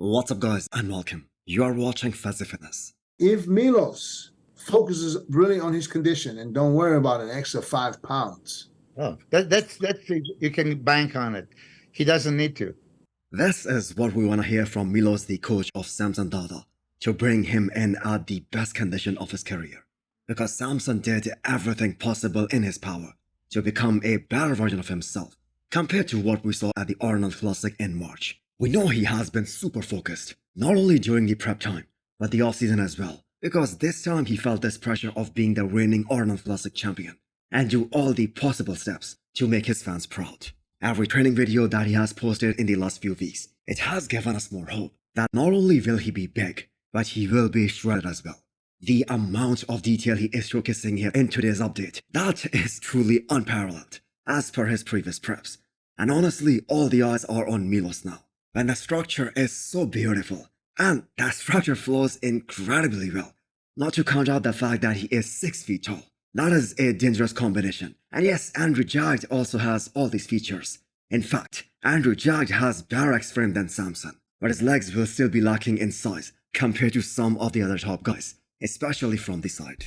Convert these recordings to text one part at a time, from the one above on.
What's up guys and welcome. You are watching Fazi Fitness. If Milos focuses really on his condition and don't worry about an extra 5 pounds. Oh, that's you can bank on it. He doesn't need to. This is what we want to hear from Milos, the coach of Samson Dauda, to bring him in at the best condition of his career. Because Samson did everything possible in his power to become a better version of himself compared to what we saw at the Arnold Classic in March. We know he has been super focused, not only during the prep time, but the off-season as well, because this time he felt this pressure of being the reigning Arnold Classic champion and do all the possible steps to make his fans proud. Every training video that he has posted in the last few weeks, it has given us more hope that not only will he be big, but he will be shredded as well. The amount of detail he is showcasing here in today's update, that is truly unparalleled as per his previous preps. And honestly, all the eyes are on Milos now, when the structure is so beautiful and that structure flows incredibly well. Not to count out the fact that he is 6 feet tall. That is a dangerous combination. And yes, Andrew Jagged also has all these features. In fact, Andrew Jagged has better X frame than Samson, but his legs will still be lacking in size compared to some of the other top guys, especially from the side.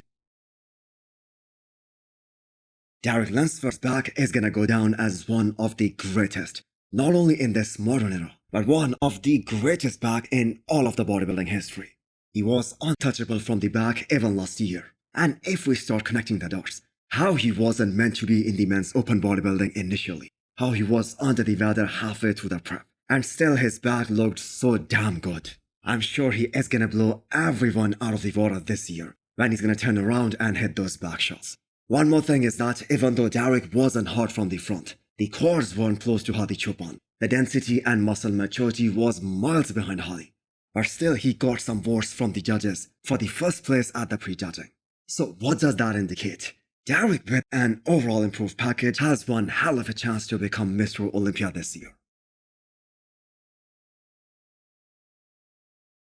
Derek Lunsford's back is gonna go down as one of the greatest, not only in this modern era, but one of the greatest back in all of the bodybuilding history. He was untouchable from the back even last year. And if we start connecting the dots, how he wasn't meant to be in the men's open bodybuilding initially, how he was under the weather halfway through the prep, and still his back looked so damn good. I'm sure he is gonna blow everyone out of the water this year when he's gonna turn around and hit those back shots. One more thing is that even though Derek wasn't hard from the front, the quads weren't close to Hadi Chopin. The density and muscle maturity was miles behind Hadi. But still he got some votes from the judges for the first place at the pre-judging. So what does that indicate? Derek, with an overall improved package, has one hell of a chance to become Mr. Olympia this year.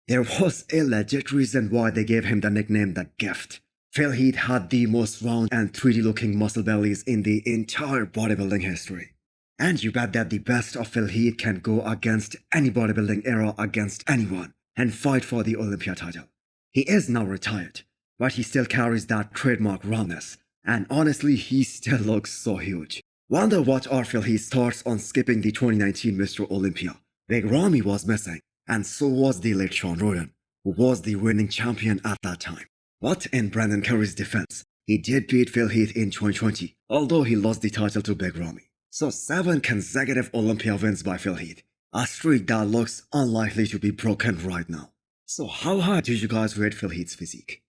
There was a legit reason why they gave him the nickname The Gift. Heath had the most round and 3D looking muscle bellies in the entire bodybuilding history. And you bet that the best of Heath can go against any bodybuilding era against anyone and fight for the Olympia title. He is now retired, but he still carries that trademark roundness, and honestly he still looks so huge. Wonder what are Heath's thoughts on skipping the 2019 Mr. Olympia. Big Ramy was missing, and so was the late Sean Roden, who was the reigning champion at that time. But in Brandon Curry's defense, he did beat Heath in 2020, although he lost the title to Big Ramy. So 7 consecutive Olympia wins by Heath, a streak that looks unlikely to be broken right now. So how high do you guys rate Heath's physique?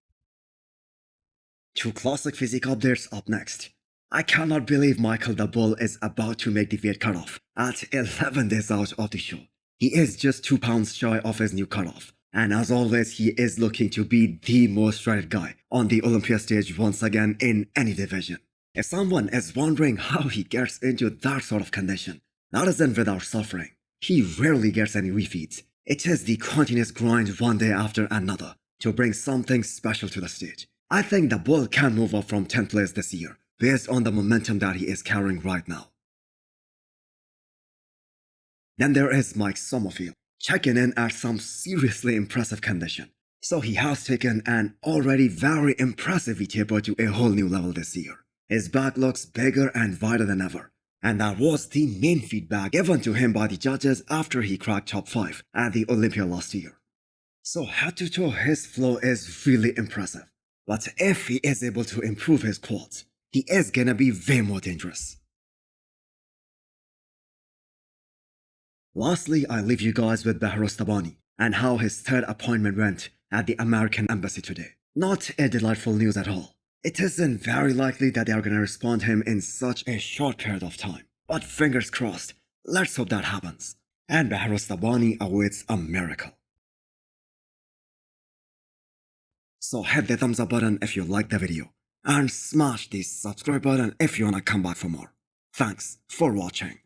2 classic physique updates up next. I cannot believe Michael Daboul is about to make the weight cutoff at 11 days out of the show. He is just 2 pounds shy of his new cutoff, and as always he is looking to be the most shredded guy on the Olympia stage once again in any division. If someone is wondering how he gets into that sort of condition, that isn't without suffering. He rarely gets any refeeds. It is the continuous grind one day after another to bring something special to the stage. I think Daboul can move up from 10th place this year based on the momentum that he is carrying right now. Then there is Mike Sommerfield, checking in at some seriously impressive condition. So he has taken an already very impressive V-taper to a whole new level this year. His back looks bigger and wider than ever, and that was the main feedback given to him by the judges after he cracked top 5 at the Olympia last year. So head to toe his flow is really impressive, but if he is able to improve his quads, he is gonna be way more dangerous. Lastly, I leave you guys with Behruz Tabani and how his 3rd appointment went at the American Embassy today. Not a delightful news at all. It isn't very likely that they are gonna respond him in such a short period of time. But fingers crossed, let's hope that happens. And Behruz Tabani awaits a miracle. So hit the thumbs up button if you liked the video, and smash the subscribe button if you wanna come back for more. Thanks for watching.